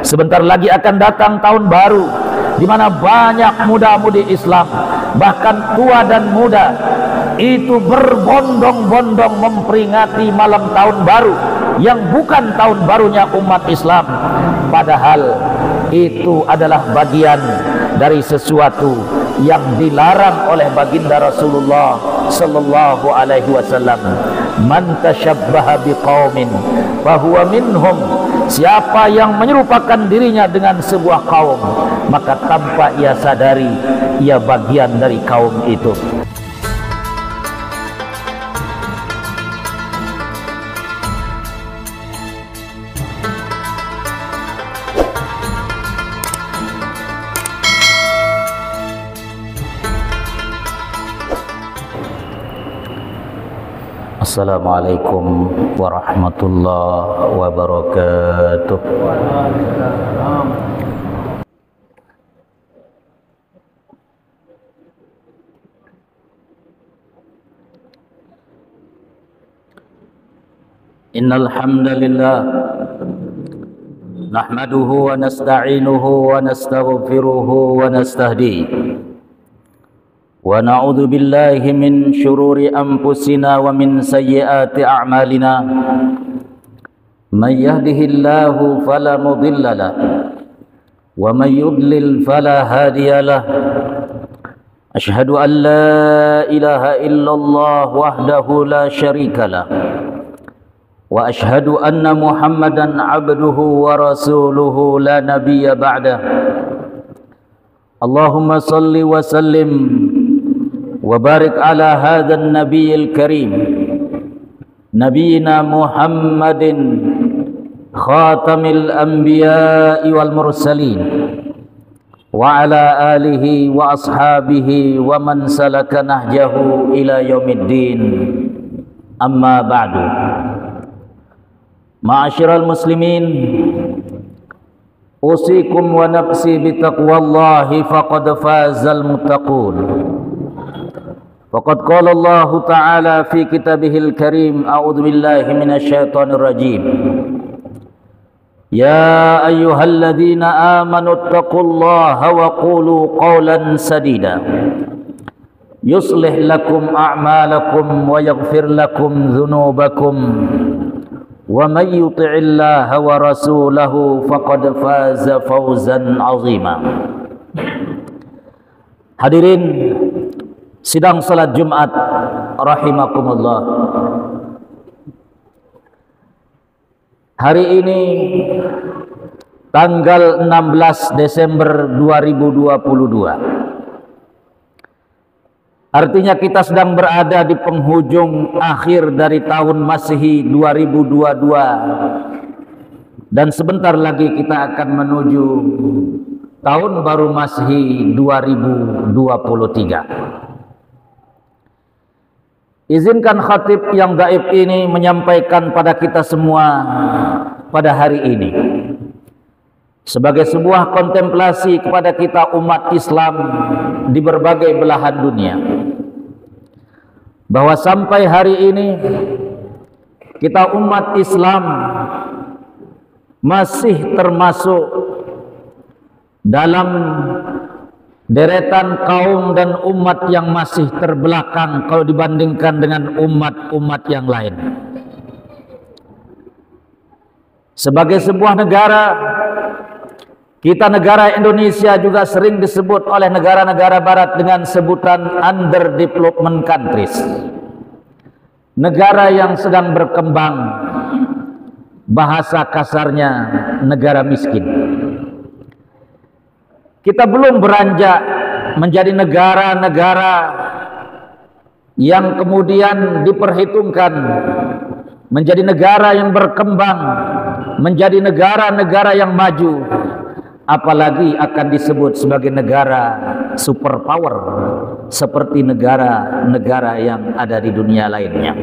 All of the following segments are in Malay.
Sebentar lagi akan datang tahun baru, di mana banyak muda-mudi Islam, bahkan tua dan muda, itu berbondong-bondong memperingati malam tahun baru yang bukan tahun barunya umat Islam. Padahal itu adalah bagian dari sesuatu yang dilarang oleh baginda Rasulullah sallallahu alaihi wasallam. Man tashabbaha biqaumin fahuwa minhum. Siapa yang menyerupakan dirinya dengan sebuah kaum, maka tanpa ia sadari ia bagian dari kaum itu. Assalamualaikum warahmatullahi wabarakatuh. Innal hamdalillah nahmaduhu wa nasta'inuhu wa nastaghfiruhu wa nastahdihi wa na'udzu billahi min syururi anfusina wa min sayyiati a'malina. May yahdihillahu fala mudilla lahu wa may yudlil fala hadiya lahu. Asyhadu an la ilaha illallah wahdahu la syarika lahu wa asyhadu anna Muhammadan abduhu wa rasuluhu la nabiyya ba'dah. Allahumma salli wa sallim wa barik ala hadzal nabiyil karim nabiyina Muhammadin khatamil anbiya'i wal mursalin wa ala alihi wa ashabihi wa man salaka nahjahu ila yaumiddin. Amma ba'du. Ma'asyiral muslimin, usikum wa nafsi bitaqwallahi faqad fazal muttaqun. Faqad qala Allah Ta'ala fi kitabihil karim, a'udzu billahi minasyaitonir rajim. Ya ayyuhalladzina amanu taqullaha wa qulu qawlan sadida yuslih lakum a'malakum wa yaghfir lakum dhunubakum wa may yuti'illaha wa rasulahu faqad faza fawzan 'azima. Hadirin sidang salat Jumat rahimakumullah. Hari ini tanggal 16 Desember 2022. Artinya kita sedang berada di penghujung akhir dari tahun Masehi 2022 dan sebentar lagi kita akan menuju tahun baru Masehi 2023. Izinkan khatib yang gaib ini menyampaikan pada kita semua pada hari ini sebagai sebuah kontemplasi kepada kita umat Islam di berbagai belahan dunia, bahwa sampai hari ini kita umat Islam masih termasuk dalam deretan kaum dan umat yang masih terbelakang kalau dibandingkan dengan umat-umat yang lain. Sebagai sebuah negara, kita negara Indonesia juga sering disebut oleh negara-negara barat dengan sebutan underdevelopment countries. Negara yang sedang berkembang, bahasa kasarnya negara miskin. Kita belum beranjak menjadi negara-negara yang kemudian diperhitungkan menjadi negara yang berkembang, menjadi negara-negara yang maju, apalagi akan disebut sebagai negara superpower seperti negara-negara yang ada di dunia lainnya.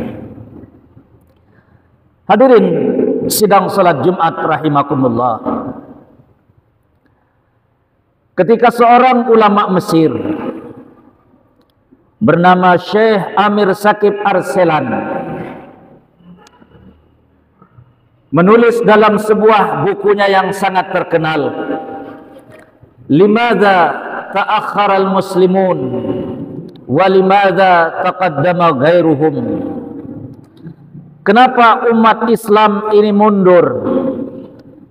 Hadirin sidang salat Jumat rahimakumullah. Ketika seorang ulama Mesir bernama Syekh Amir Shakib Arselan menulis dalam sebuah bukunya yang sangat terkenal, limadza ta'akhkhara al-muslimun wa limadza taqaddama ghairuhum. Kenapa umat Islam ini mundur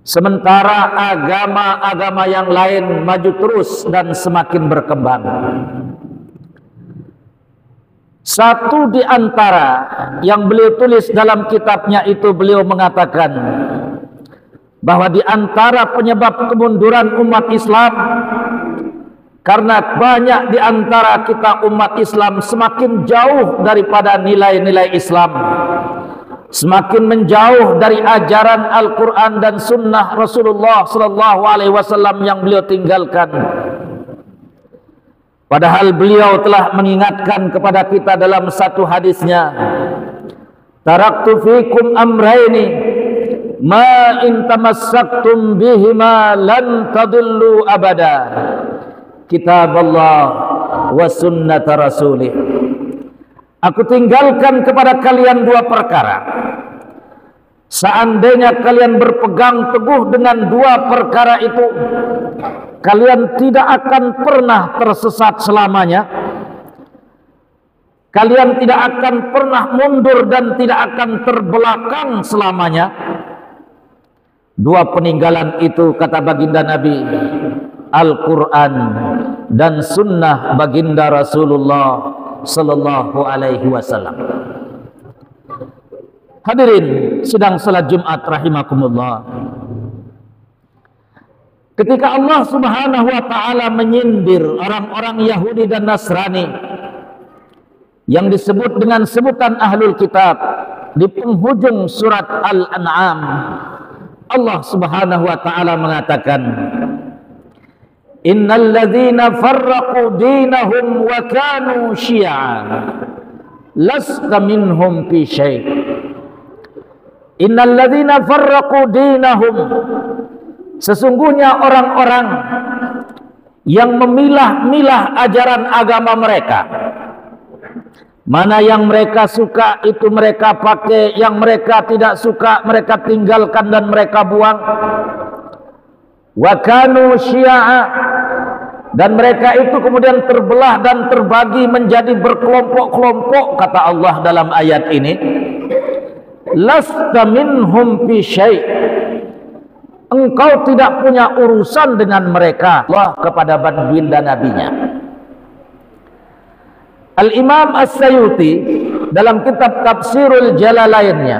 sementara agama-agama yang lain maju terus dan semakin berkembang? Satu di antara yang beliau tulis dalam kitabnya itu, beliau mengatakan bahwa di antara penyebab kemunduran umat Islam, karena banyak di antara kita umat Islam semakin jauh daripada nilai-nilai Islam, semakin menjauh dari ajaran Al-Quran dan Sunnah Rasulullah SAW yang beliau tinggalkan. Padahal beliau telah mengingatkan kepada kita dalam satu hadisnya, taraktu fikum amraini ma in tamassaktum bihima lan tadillu abada, kitab Allah wa sunnat rasulih. Aku tinggalkan kepada kalian dua perkara. Seandainya kalian berpegang teguh dengan dua perkara itu, kalian tidak akan pernah tersesat selamanya. Kalian tidak akan pernah mundur dan tidak akan terbelakang selamanya. Dua peninggalan itu, kata baginda Nabi, Al-Quran dan Sunnah baginda Rasulullah Sallallahu Alaihi Wasallam. Hadirin sidang salat Jumat rahimakumullah. Ketika Allah Subhanahu wa taala menyindir orang-orang Yahudi dan Nasrani yang disebut dengan sebutan Ahlul Kitab di penghujung surat Al-An'am, Allah Subhanahu wa taala mengatakan, innal ladzina farraqu dinahum wa kanu syi'a lasta minhum fi syai'. Innal ladzina farraqu dinahum, sesungguhnya orang-orang yang memilah-milah ajaran agama mereka. Mana yang mereka suka itu mereka pakai, yang mereka tidak suka mereka tinggalkan dan mereka buang. Wa kanu syi'a, dan mereka itu kemudian terbelah dan terbagi menjadi berkelompok-kelompok, kata Allah dalam ayat ini. Lasta minhum fi syai', engkau tidak punya urusan dengan mereka. Allah kepada baginda nabinya. Al-Imam As-Sayuti dalam kitab Tafsirul Jalalainnya,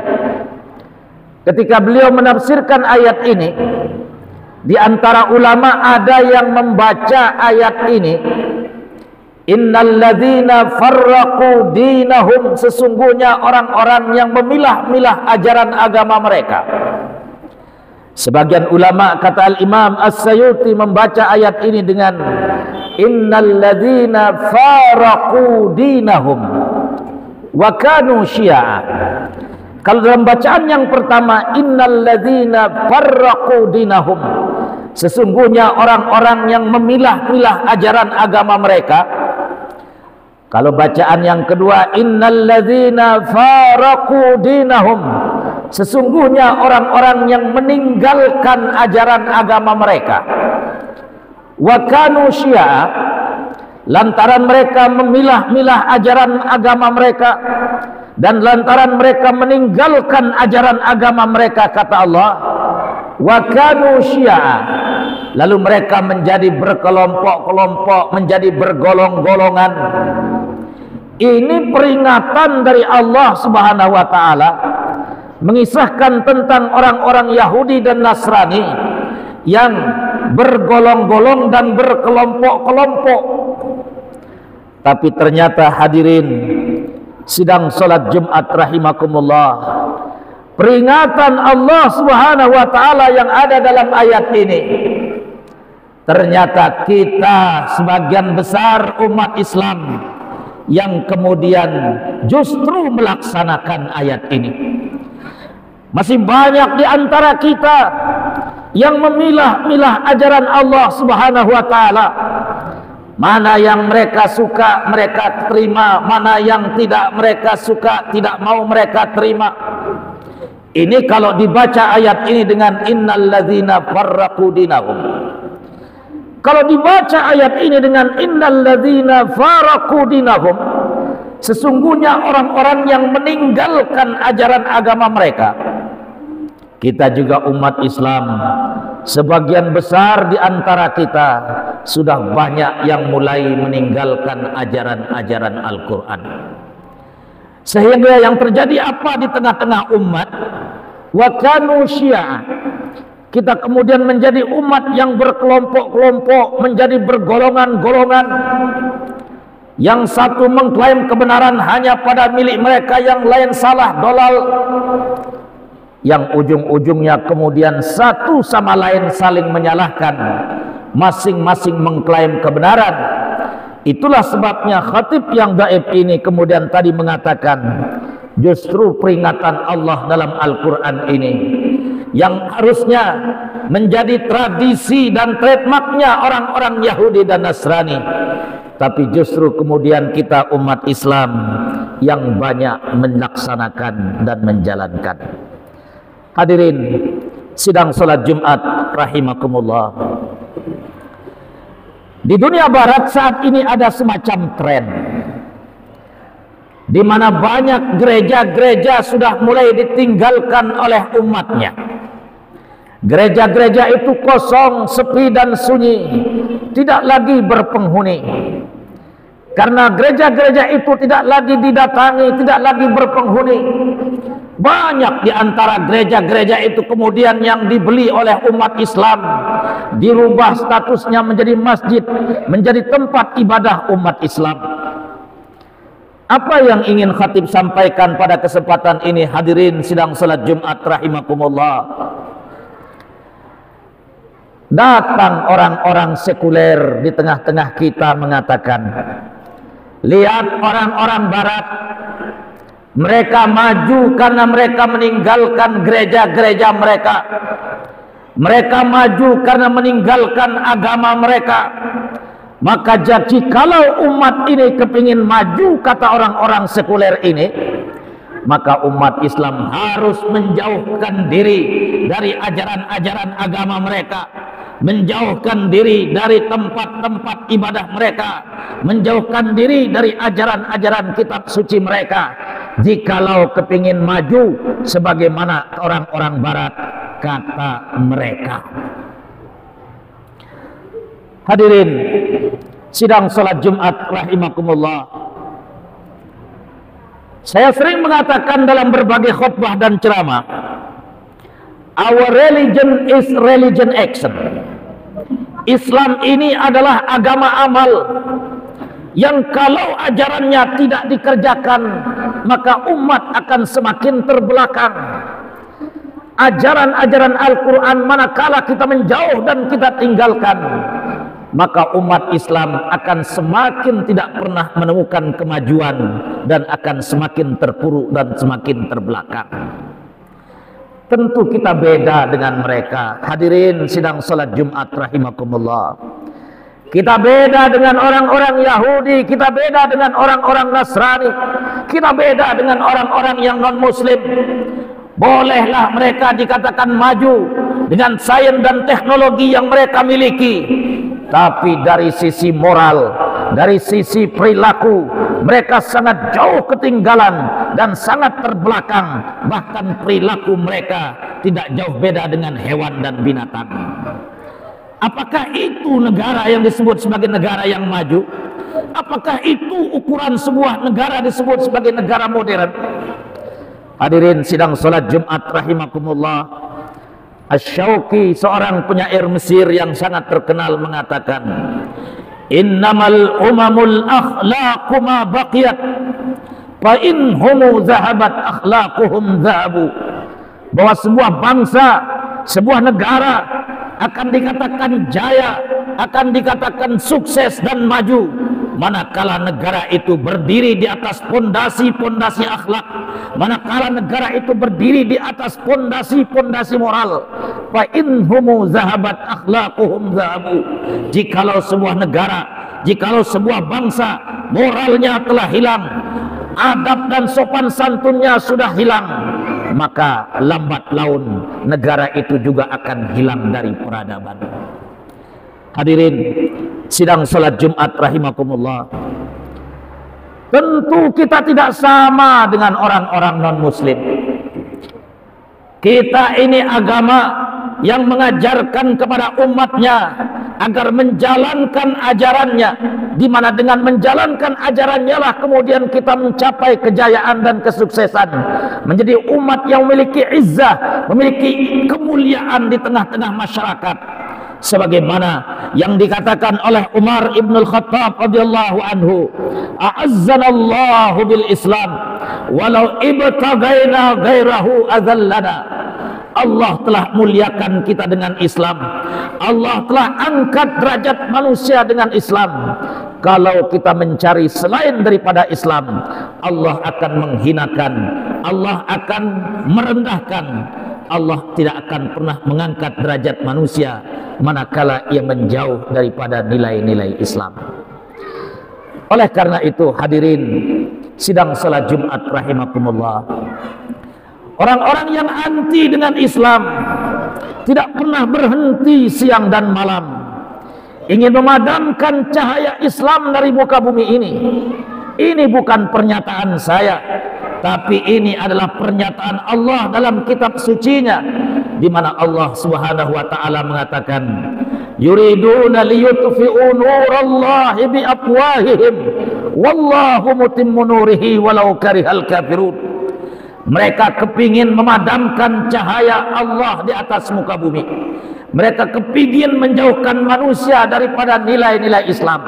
ketika beliau menafsirkan ayat ini, di antara ulama ada yang membaca ayat ini, innal ladzina farraqu dinahum, sesungguhnya orang-orang yang memilah-milah ajaran agama mereka. Sebagian ulama, kata Al-Imam As-Sayuti, membaca ayat ini dengan innal ladzina farraqu dinahum wa kanu syi'a. Kalau dalam bacaan yang pertama, innal ladzina farraqu dinahum, sesungguhnya orang-orang yang memilah-milah ajaran agama mereka. Kalau bacaan yang kedua, innal ladzina farraqu dinahum, sesungguhnya orang-orang yang meninggalkan ajaran agama mereka. Wa kanu syi'a, lantaran mereka memilah-milah ajaran agama mereka dan lantaran mereka meninggalkan ajaran agama mereka, kata Allah, wa kanu syi'a, lalu mereka menjadi berkelompok-kelompok, menjadi bergolong-golongan. Ini peringatan dari Allah Subhanahu wa taala mengisahkan tentang orang-orang Yahudi dan Nasrani yang bergolong-golong dan berkelompok-kelompok. Tapi ternyata hadirin sidang salat Jumat rahimakumullah, peringatan Allah Subhanahu wa taala yang ada dalam ayat ini, ternyata kita sebagian besar umat Islam yang kemudian justru melaksanakan ayat ini. Masih banyak di antara kita yang memilah-milah ajaran Allah Subhanahu wa taala. Mana yang mereka suka mereka terima, mana yang tidak mereka suka tidak mau mereka terima. Ini kalau dibaca ayat ini dengan innalladzina farraqu dinahum. Kalau dibaca ayat ini dengan innalladzina farraqu dinahum, sesungguhnya orang-orang yang meninggalkan ajaran agama mereka. Kita juga umat Islam, sebagian besar di antara kita sudah banyak yang mulai meninggalkan ajaran-ajaran Al-Quran. Sehingga yang terjadi apa di tengah-tengah umat? Wa kanu syi'a. Kita kemudian menjadi umat yang berkelompok-kelompok, menjadi bergolongan-golongan. Yang satu mengklaim kebenaran hanya pada milik mereka, yang lain salah, dolal. Yang ujung-ujungnya kemudian satu sama lain saling menyalahkan, masing-masing mengklaim kebenaran. Itulah sebabnya khatib yang dhaif ini kemudian tadi mengatakan, justru peringatan Allah dalam Al-Quran ini yang harusnya menjadi tradisi dan trademarknya orang-orang Yahudi dan Nasrani, tapi justru kemudian kita umat Islam yang banyak melaksanakan dan menjalankan. Hadirin sidang salat Jumat rahimakumullah. Di dunia barat saat ini ada semacam tren di mana banyak gereja-gereja sudah mulai ditinggalkan oleh umatnya. Gereja-gereja itu kosong, sepi dan sunyi, tidak lagi berpenghuni. Karena gereja-gereja itu tidak lagi didatangi, tidak lagi berpenghuni. Banyak di antara gereja-gereja itu kemudian yang dibeli oleh umat Islam, dirubah statusnya menjadi masjid, menjadi tempat ibadah umat Islam. Apa yang ingin khatib sampaikan pada kesempatan ini, hadirin sidang salat Jumat rahimakumullah? Datang orang-orang sekuler di tengah-tengah kita mengatakan, lihat orang-orang barat, mereka maju karena mereka meninggalkan gereja-gereja mereka. Mereka maju karena meninggalkan agama mereka. Maka jadi kalau umat ini kepingin maju, kata orang-orang sekuler ini, maka umat Islam harus menjauhkan diri dari ajaran-ajaran agama mereka, menjauhkan diri dari tempat-tempat ibadah mereka, menjauhkan diri dari ajaran-ajaran kitab suci mereka, jikalau kepingin maju sebagaimana orang-orang barat, kata mereka. Hadirin sidang salat Jumat rahimakumullah, saya sering mengatakan dalam berbagai khutbah dan ceramah, our religion is religion action. Islam ini adalah agama amal yang kalau ajarannya tidak dikerjakan, maka umat akan semakin terbelakang. Ajaran-ajaran Al-Quran manakala kita menjauh dan kita tinggalkan, maka umat Islam akan semakin tidak pernah menemukan kemajuan dan akan semakin terpuruk dan semakin terbelakang. Tentu kita beda dengan mereka. Hadirin sidang salat Jumat rahimakumullah. Kita beda dengan orang-orang Yahudi, kita beda dengan orang-orang Nasrani, kita beda dengan orang-orang yang non-muslim. Bolehlah mereka dikatakan maju dengan sains dan teknologi yang mereka miliki, tapi dari sisi moral, dari sisi perilaku, mereka sangat jauh ketinggalan dan sangat terbelakang. Bahkan perilaku mereka tidak jauh beda dengan hewan dan binatang. Apakah itu negara yang disebut sebagai negara yang maju? Apakah itu ukuran sebuah negara disebut sebagai negara modern? Hadirin sidang salat Jumat rahimakumullah, Asy-Syauqi, seorang penyair Mesir yang sangat terkenal, mengatakan, innamal umamul akhlaqu ma baqiyat fa in humu zahabat akhlaquhum zahabu. Bahwa sebuah bangsa, sebuah negara akan dikatakan jaya, akan dikatakan sukses dan maju manakala negara itu berdiri di atas pondasi-pondasi akhlak, manakala negara itu berdiri di atas pondasi-pondasi moral. Fa in humu zahabat akhlaquhum zahabu. Jikalau sebuah negara, jikalau sebuah bangsa moralnya telah hilang, adab dan sopan santunnya sudah hilang, maka lambat laun negara itu juga akan hilang dari peradaban. Hadirin sidang salat Jumat rahimakumullah, tentu kita tidak sama dengan orang-orang non-muslim. Kita ini agama yang mengajarkan kepada umatnya agar menjalankan ajarannya, di mana dengan menjalankan ajarannya lah kemudian kita mencapai kejayaan dan kesuksesan, menjadi umat yang memiliki izzah, memiliki kemuliaan di tengah-tengah masyarakat, sebagaimana yang dikatakan oleh Umar ibn al-Khattab radhiyallahu anhu, a'azzanallahu bil Islam walau ibtaghaina ghairahu azallana. Allah telah muliakan kita dengan Islam, Allah telah angkat derajat manusia dengan Islam. Kalau kita mencari selain daripada Islam, Allah akan menghinakan, Allah akan merendahkan, Allah tidak akan pernah mengangkat derajat manusia manakala ia menjauh daripada nilai-nilai Islam. Oleh karena itu, hadirin sidang salat Jumat rahimakumullah, orang-orang yang anti dengan Islam tidak pernah berhenti siang dan malam ingin memadamkan cahaya Islam dari muka bumi ini. Ini bukan pernyataan saya, tapi ini adalah pernyataan Allah dalam kitab sucinya, di mana Allah Subhanahu wa taala mengatakan, yuriduna liyutfi'u nurallahi biafwahihim wallahu mutimmu nurihi walau karihal kafirun. Mereka kepingin memadamkan cahaya Allah di atas muka bumi. Mereka kepingin menjauhkan manusia daripada nilai-nilai Islam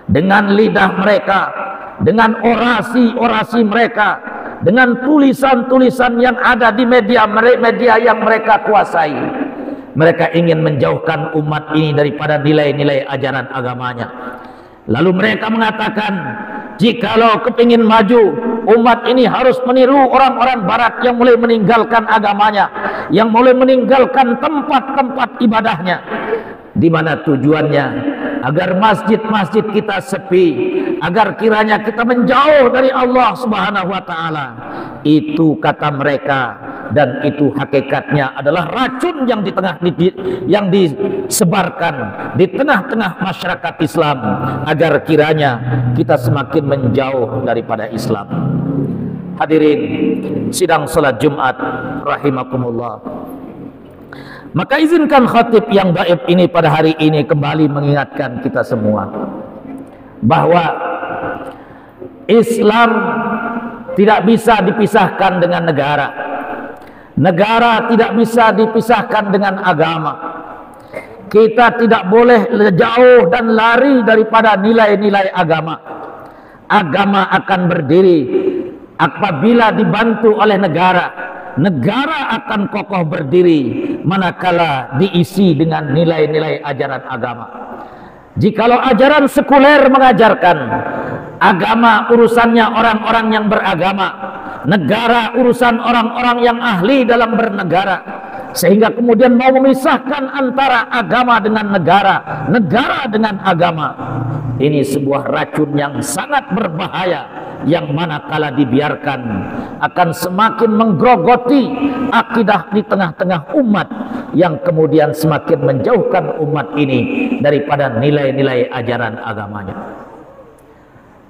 dengan lidah mereka, dengan orasi-orasi mereka, dengan tulisan-tulisan yang ada di media yang mereka kuasai. Mereka ingin menjauhkan umat ini daripada nilai-nilai ajaran agamanya. Lalu mereka mengatakan, jikalau kepingin maju, umat ini harus meniru orang-orang barat yang mulai meninggalkan agamanya, yang mulai meninggalkan tempat-tempat ibadahnya. Di mana tujuannya? Agar masjid-masjid kita sepi, agar kiranya kita menjauh dari Allah Subhanahu wa taala. Itu kata mereka, dan itu hakikatnya adalah racun yang disebarkan di tengah-tengah masyarakat Islam, agar kiranya kita semakin menjauh daripada Islam. Hadirin sidang salat Jumat rahimakumullah, maka izinkan khatib yang gaib ini pada hari ini kembali mengingatkan kita semua bahwa Islam tidak bisa dipisahkan dengan negara. Negara tidak bisa dipisahkan dengan agama. Kita tidak boleh jauh dan lari daripada nilai-nilai agama. Agama akan berdiri apabila dibantu oleh negara. Negara akan kokoh berdiri manakala diisi dengan nilai-nilai ajaran agama. Jikalau ajaran sekuler mengajarkan agama urusannya orang-orang yang beragama, negara urusan orang-orang yang ahli dalam bernegara, sehingga kemudian mau memisahkan antara agama dengan negara, negara dengan agama, ini sebuah racun yang sangat berbahaya, yang manakala dibiarkan akan semakin menggerogoti akidah di tengah-tengah umat, yang kemudian semakin menjauhkan umat ini daripada nilai-nilai ajaran agamanya.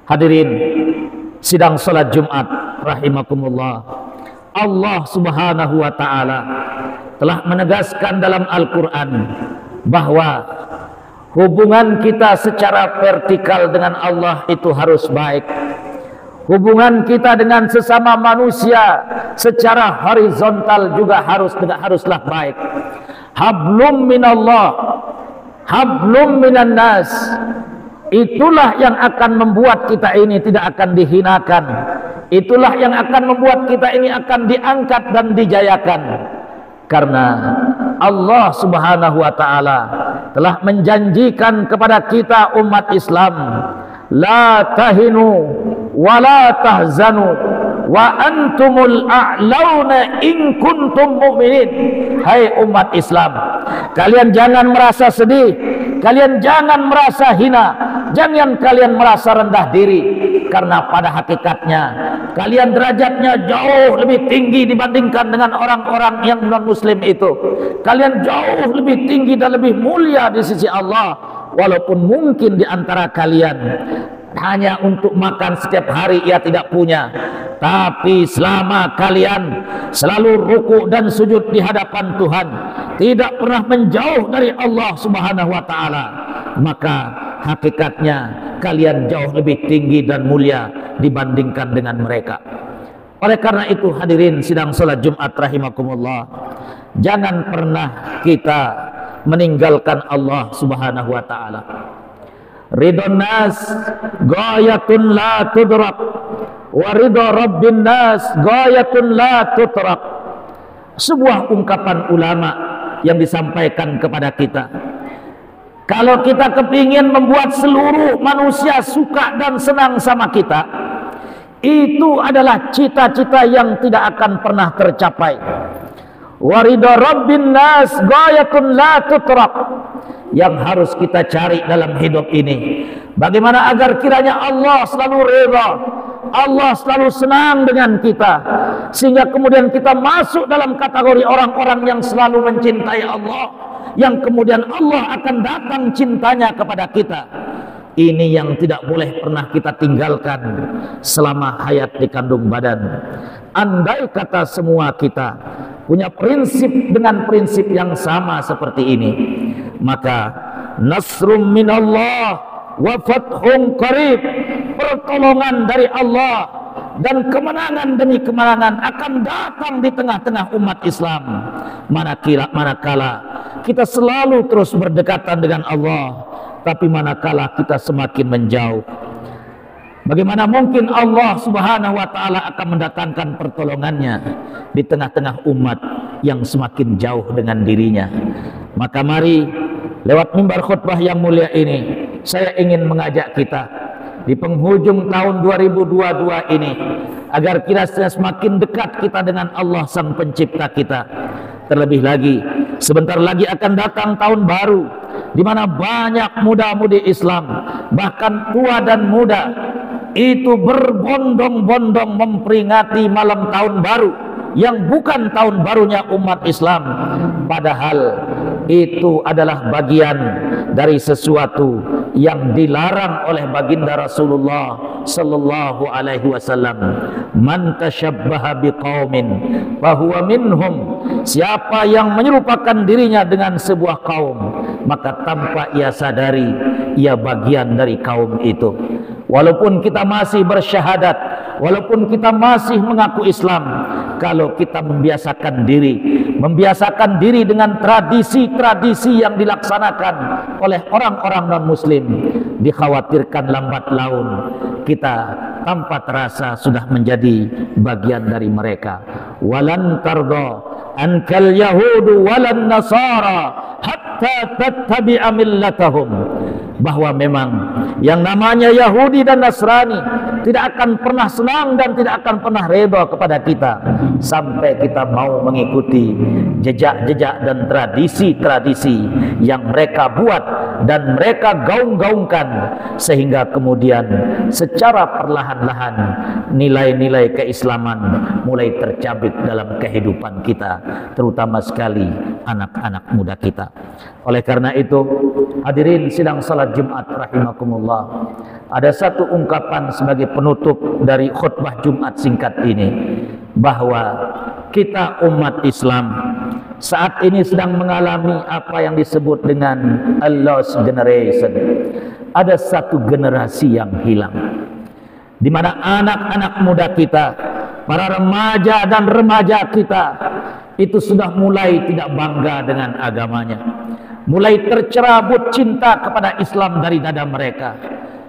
Hadirin sidang salat Jumat rahimakumullah, Allah Subhanahu wa taala telah menegaskan dalam Al-Quran bahwa hubungan kita secara vertikal dengan Allah itu harus baik. Hubungan kita dengan sesama manusia secara horizontal juga haruslah baik. Hablum minallah, hablum minan nas. Itulah yang akan membuat kita ini tidak akan dihinakan. Itulah yang akan membuat kita ini akan diangkat dan dijayakan. Karena Allah Subhanahu wa taala telah menjanjikan kepada kita umat Islam, la tahinu wa la tahzanu wa antumul a'launa in kuntum mu'minin. Hai umat Islam, kalian jangan merasa sedih, kalian jangan merasa hina, jangan kalian merasa rendah diri, karena pada hakikatnya kalian derajatnya jauh lebih tinggi dibandingkan dengan orang-orang yang non-muslim itu. Kalian jauh lebih tinggi dan lebih mulia di sisi Allah. Walaupun mungkin di antara kalian hanya untuk makan setiap hari ia tidak punya, tapi selama kalian selalu ruku dan sujud di hadapan Tuhan, tidak pernah menjauh dari Allah Subhanahu wa taala, maka hakikatnya kalian jauh lebih tinggi dan mulia dibandingkan dengan mereka. Oleh karena itu, hadirin sidang salat Jumat rahimakumullah, jangan pernah kita meninggalkan Allah Subhanahu wa taala. Ridon nas ghayatun la tudrak, wa ridha rabbin nas ghayatun la tutrak. Sebuah ungkapan ulama yang disampaikan kepada kita. Kalau kita kepingin membuat seluruh manusia suka dan senang sama kita, itu adalah cita-cita yang tidak akan pernah tercapai. Wa ridha rabbin nas ghayatun la tutrak. Yang harus kita cari dalam hidup ini, bagaimana agar kiranya Allah selalu reda, Allah selalu senang dengan kita, sehingga kemudian kita masuk dalam kategori orang-orang yang selalu mencintai Allah, yang kemudian Allah akan datang cintanya kepada kita. Ini yang tidak boleh pernah kita tinggalkan selama hayat di kandung badan. Andai kata semua kita punya prinsip dengan prinsip yang sama seperti ini, maka nasrum minallah wa fathun qarib, pertolongan dari Allah dan kemenangan demi kemenangan akan datang di tengah-tengah umat Islam. Manakala kita selalu terus berdekatan dengan Allah, tapi manakala kita semakin menjauh, bagaimana mungkin Allah Subhanahu wa taala akan mendatangkan pertolongannya di tengah-tengah umat yang semakin jauh dengan dirinya? Maka mari lewat mimbar khutbah yang mulia ini, saya ingin mengajak kita di penghujung tahun 2022 ini, agar kita semakin dekat kita dengan Allah Sang Pencipta kita. Terlebih lagi, sebentar lagi akan datang tahun baru, di mana banyak muda-mudi Islam, bahkan tua dan muda, itu berbondong-bondong memperingati malam tahun baru yang bukan tahun barunya umat Islam, padahal itu adalah bagian dari sesuatu yang dilarang oleh baginda Rasulullah sallallahu alaihi wasallam. Man tashabbaha biqaumin fahuwa minhum. Siapa yang menyerupakan dirinya dengan sebuah kaum, maka tanpa ia sadari ia bagian dari kaum itu. Walaupun kita masih bersyahadat, walaupun kita masih mengaku Islam, kalau kita membiasakan diri dengan tradisi-tradisi yang dilaksanakan oleh orang-orang non-muslim, dikhawatirkan lambat laun kita tanpa terasa sudah menjadi bagian dari mereka. Walan tarda ankal yahudu walan nasara hatta tattabi'a millatahum. Bahwa memang yang namanya Yahudi dan Nasrani tidak akan pernah senang dan tidak akan pernah reda kepada kita sampai kita mau mengikuti jejak-jejak dan tradisi-tradisi yang mereka buat dan mereka gaung-gaungkan, sehingga kemudian secara perlahan-lahan nilai-nilai keislaman mulai tercabik dalam kehidupan kita, terutama sekali anak-anak muda kita. Oleh karena itu, hadirin sidang salat Jumat rahimakumullah, ada satu ungkapan sebagai penutup dari khutbah Jumat singkat ini, bahwa kita umat Islam saat ini sedang mengalami apa yang disebut dengan a lost generation. Ada satu generasi yang hilang, di mana anak-anak muda kita, para remaja dan remaja kita itu sudah mulai tidak bangga dengan agamanya, mulai tercerabut cinta kepada Islam dari dada mereka.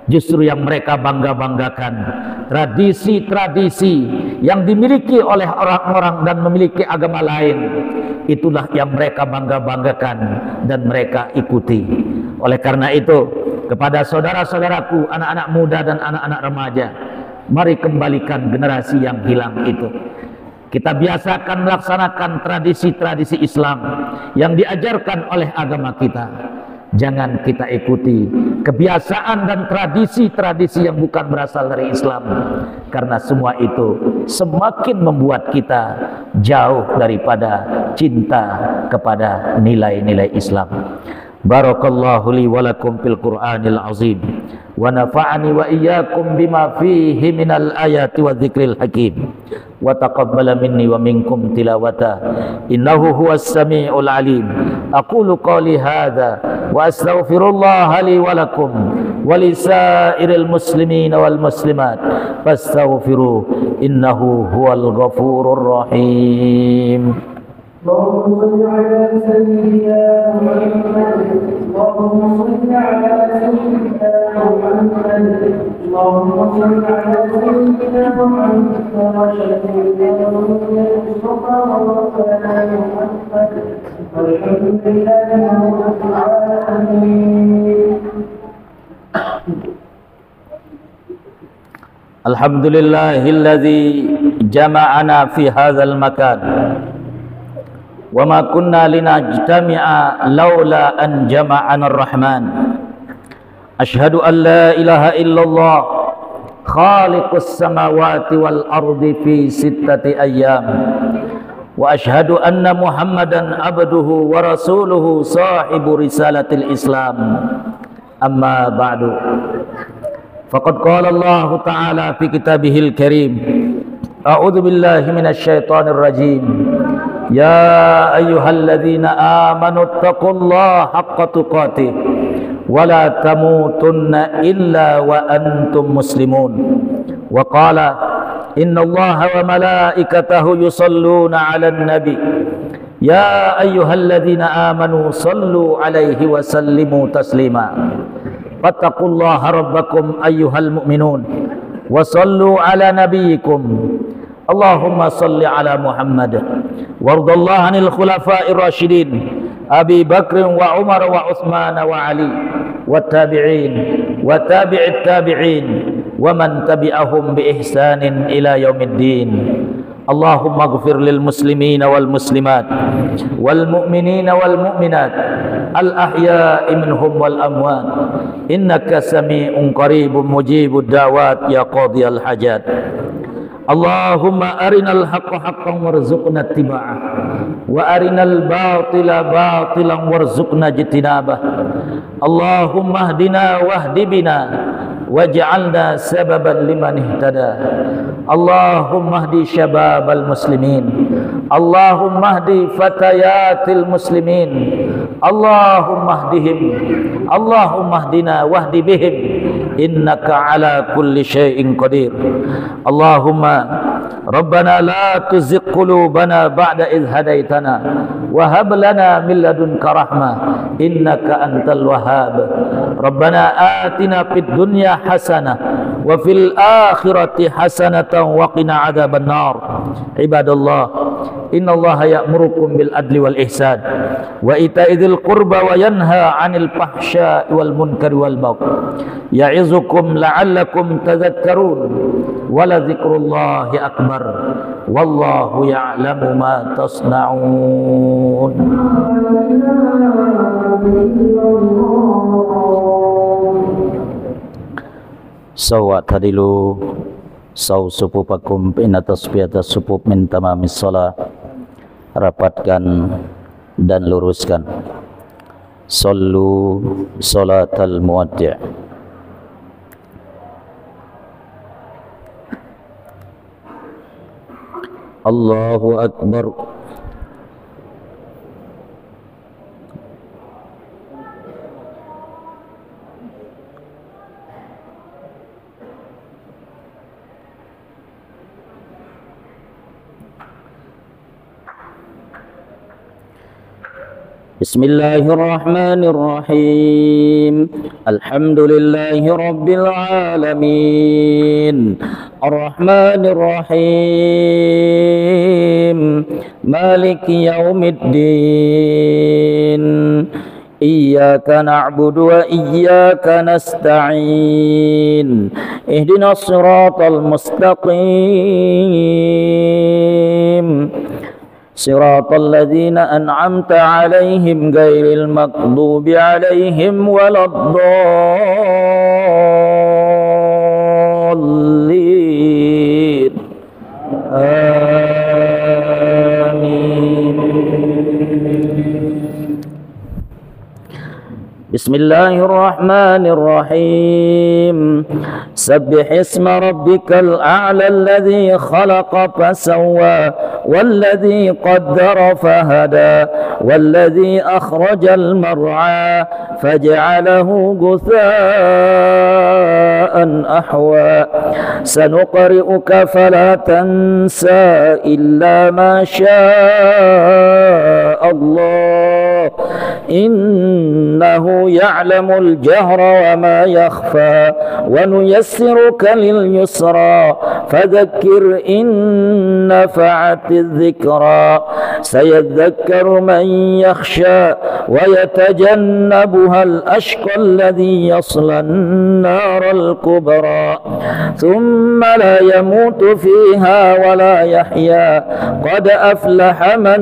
Justru yang mereka bangga-banggakan tradisi-tradisi yang dimiliki oleh orang-orang dan memiliki agama lain, itulah yang mereka bangga-banggakan dan mereka ikuti. Oleh karena itu, kepada saudara-saudaraku, anak-anak muda dan anak-anak remaja, mari kembalikan generasi yang hilang itu. Kita biasakan melaksanakan tradisi-tradisi Islam yang diajarkan oleh agama kita. Jangan kita ikuti kebiasaan dan tradisi-tradisi yang bukan berasal dari Islam, karena semua itu semakin membuat kita jauh daripada cinta kepada nilai-nilai Islam. Barakallahu li wa lakum fil Qur'anil azim wa nafa'ani wa iyyakum bima fihi minal ayati wa dzikril hakim wa taqabbala minni wa minkum tilawata innahu huwas samiul alim. Aqulu qali hadza wa astaghfirullah li wa lakum wa lisairil muslimin wal muslimat fastaghfiruh innahu huwal ghafurur rahim. اللهم صل على سيدنا محمد اللهم صل على سيدنا محمد اللهم صل على سيدنا محمد وشفيعنا المصطفى ومولانا محمد والحمد لله رب العالمين. Alhamdulillahilladzi jama'ana fi hadzal makan wa ma kunna linajtami'a laula an jama'ana ar-rahman. Ashhadu an la ilaha illallah khaliqus samawati wal ardi fi sittati ayyam wa ashhadu anna muhammadan abduhu wa rasuluhu sahibu risalatil islam. Amma ba'du, faqad qala Allah ta'ala fi kitabihil karim, a'udzu billahi minasy syaithanir rajim. Ya ayyuhalladzina amanu taqullaha haqqa tuqatih wa la tamutunna illa wa antum muslimun. Wa qala innallaha wa malaikatahu yusalluna 'alan nabi ya ayyuhalladzina amanu sallu 'alaihi wa sallimu taslima. Fattaqullaha rabbakum ayyuhal mu'minun wa sallu 'ala nabiyyikum. Allahumma salli 'ala Muhammad warḍallahu 'anil khulafa'ir rasyidin Abi Bakr wa Umar wa Utsman wa Ali wa tabi'in wa tabi'it tabi'in wa man tabi'ahum bi ihsanin ila yaumiddin. Allahumma ighfir lil muslimina wal muslimat wal mu'minina wal mu'minat al ahya'i minhum wal amwat innaka sami'un qaribun mujibud da'wat ya qadiyal hajat. Allahumma arinal haqqa haqqan warzuqna ittiba'ah wa arinal batila batilan warzuqna ijtinabah. Allahumma hdina wahdi bina waj'alna sababan liman ihtada. Allahumma hdi syababal muslimin, Allahumma hdi fatayatil muslimin, Allahumma hdihim, Allahumma hdina wahdi bihim innaka ala kulli syai'in qadir. Allahumma rabbana la tuzigh qulubana ba'da idh hadaitana wa hab lana min ladunka rahmah innaka antal wahhab. Rabbana atina fid dunya hasanah wa fil akhirati hasanatan wa qina adzaban nar. Ibadallah, innallaha ya'murukum bil adli wal ihsan wa ita'idzil qurba wa yanha 'anil fahsya'i wal munkari wal baghi ya'izukum la'allakum tadhakkarun. Wa la dzikrullahi akbar wallahu ya'lamu ma tasna'un. Sawat hadilu saw supupakum inna tasbihata supub min tamamis shalah. Rapatkan dan luruskan. Sallu salatal muwaddi'. Allahu akbar. Bismillahirrahmanirrahim. Alhamdulillahi rabbil alamin. Ar-Rahmanir-Rahim. Maliki yaumiddin. Iyyaka na'budu wa iyyaka nasta'in. Ihdinas siratal mustaqim. صراط الذين أنعمت عليهم غير المغضوب عليهم ولا الضالين آمين. بسم الله الرحمن الرحيم. سبح اسم ربك الأعلى الذي خلق فسوى والذي قدر فهدى والذي أخرج المرعى فجعله غثاء أحوى سنقرئك فلا تنسى إلا ما شاء الله إنه يعلم الجهر وما يخفى ونيسرك لليسرى فذكر إن نفعت الذكرى سيذكر من يخشى ويتجنبها الأشقى الذي يصلى النار الكبرى ثم لا يموت فيها ولا يحيا قد أفلح من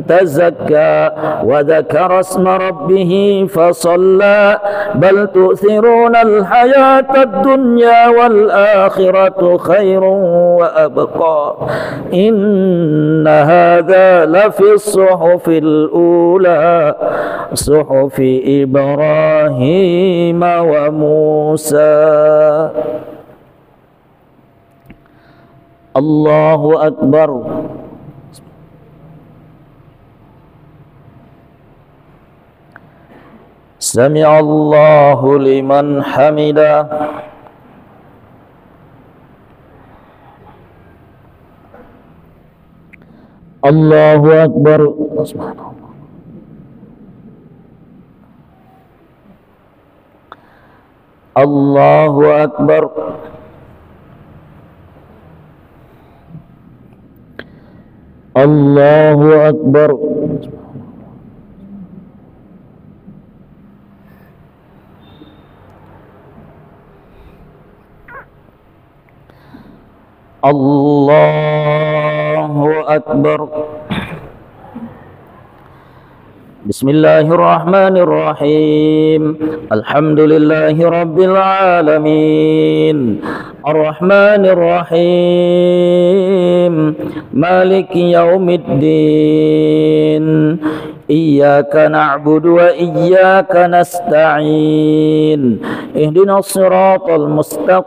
تزكى وذكر اسم ربه فصلى بل تؤثرون الحياة الدنيا والآخرة خير وأبقى إن هذا لفي الصحف الأولى صحف إبراهيم وموسى. الله أكبر. سمع الله لمن حمده. الله أكبر. الله أكبر. الله أكبر. الله أكبر. بسم الله الرحمن الرحيم. الحمد لله رب العالمين الرحمن الرحيم مالك يوم الدين إياك نعبد وإياك نستعين اهدنا الصراط المستقيم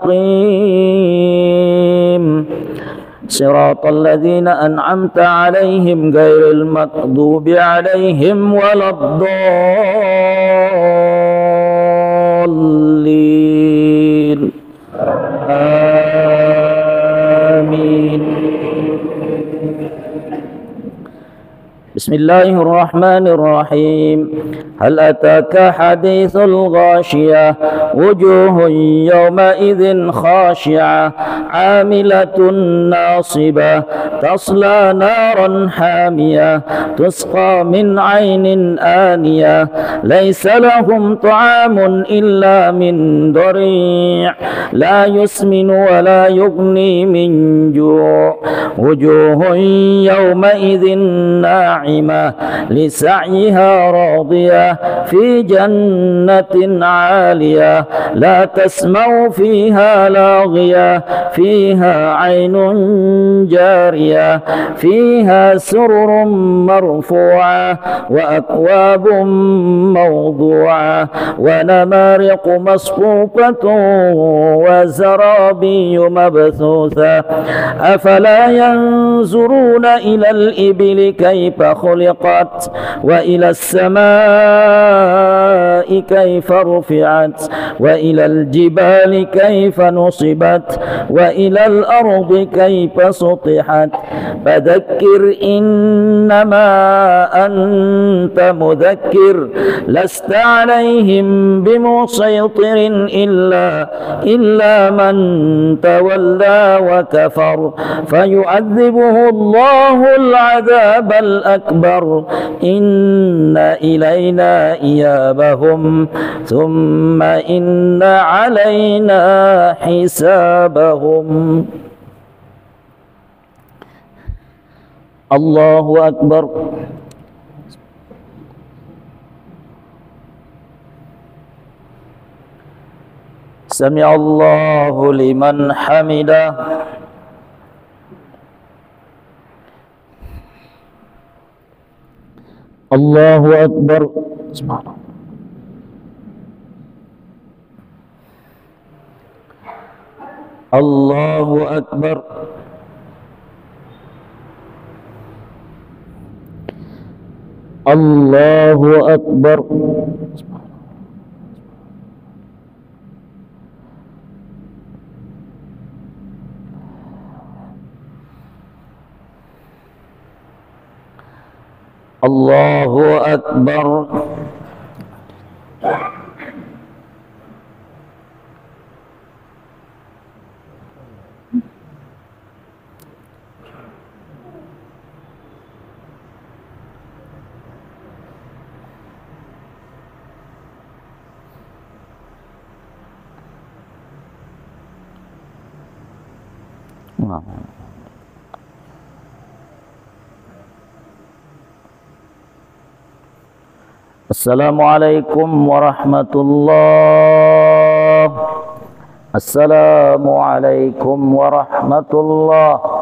صراط الذين أنعمت عليهم غير المغضوب عليهم ولا الضالين آمين. بسم الله الرحمن الرحيم. هل أتاك حديث الغاشية وجوه يومئذ خاشعة عاملة ناصبة تصلى نارا حامية تسقى من عين آنية ليس لهم طعام إلا من ضريع لا يسمن ولا يغني من جوع وجوه يومئذ ناعمة لسعيها راضية في جنة عالية لا تسمع فيها لاغية فيها عين جارية فيها سرر مرفوعة وأكواب موضوعة ونمارق مصفوفة وزرابي مبثوثة أفلا ينظرون إلى الإبل كيف خلقت وإلى السماء كيف رفعت وإلى الجبال كيف نصبت وإلى الأرض كيف سطحت فذكر إنما أنت مذكر لست عليهم بمسيطر إلا من تولى وكفر فيعذبه الله العذاب الأكبر إن إلينا إيابهم ثم إن علينا حسابهم. Allahu Akbar. Sami'allahu liman hamidah. Allahu Akbar. Allahu Akbar. Allahu Akbar. Allahu Akbar. Assalamualaikum warahmatullahi. Assalamualaikum warahmatullahi.